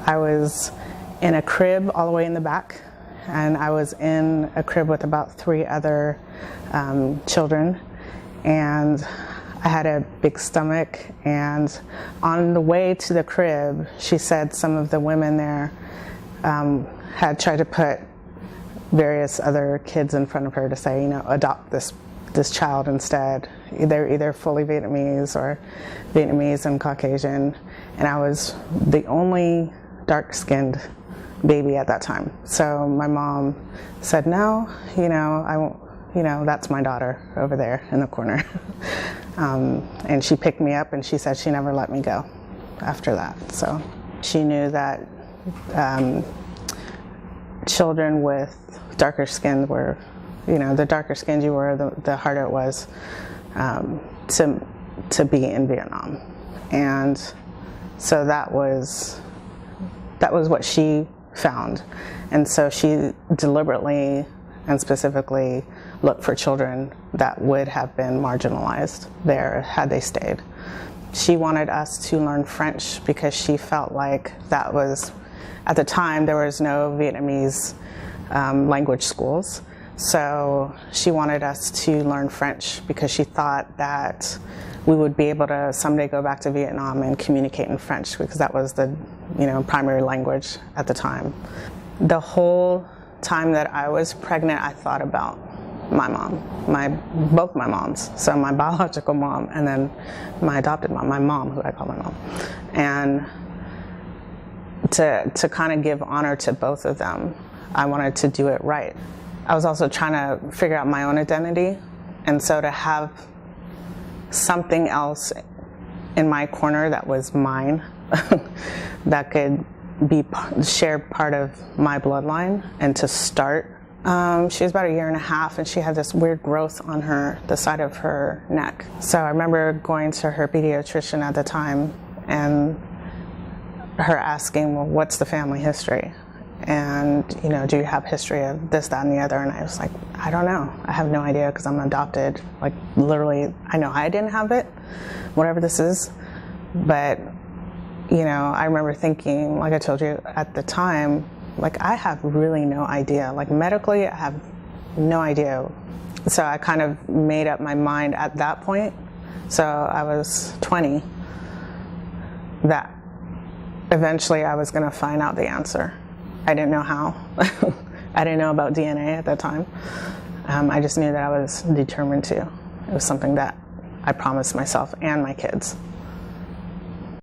I was in a crib all the way in the back, and I was in a crib with about 3 other children, and I had a big stomach, and on the way to the crib, she said some of the women there had tried to put various other kids in front of her to say, you know, adopt this child instead. They're either fully Vietnamese or Vietnamese and Caucasian, and I was the only dark-skinned baby at that time. So my mom said, no, you know, I won't, you know, that's my daughter over there in the corner. And she picked me up, and she said she never let me go after that. So she knew that children with darker skin were, you know, the darker skinned you were, the harder it was to be in Vietnam. And so that was what she found. And so she deliberately and specifically looked for children that would have been marginalized there had they stayed. She wanted us to learn French because she felt like that was, at the time, there was no Vietnamese language schools. So she wanted us to learn French because she thought that we would be able to someday go back to Vietnam and communicate in French, because that was the, you know, primary language at the time. The whole time that I was pregnant, I thought about my mom, both my moms. So my biological mom and then my adopted mom, my mom, who I call my mom. And to kind of give honor to both of them, I wanted to do it right. I was also trying to figure out my own identity, and so to have something else in my corner that was mine, that could be shared part of my bloodline, and to start. She was about 1.5 years, and she had this weird growth on the side of her neck. So I remember going to her pediatrician at the time and her asking, well, what's the family history? And, you know, do you have history of this, that, and the other? And I was like, I don't know. I have no idea, because I'm adopted. Like, literally, I know I didn't have it, whatever this is. But, you know, I remember thinking, like I told you at the time, like, I have really no idea. Like, medically, I have no idea. So I kind of made up my mind at that point. So I was 20, that eventually I was going to find out the answer. I didn't know how. I didn't know about DNA at that time. I just knew that I was determined to. It was something that I promised myself and my kids.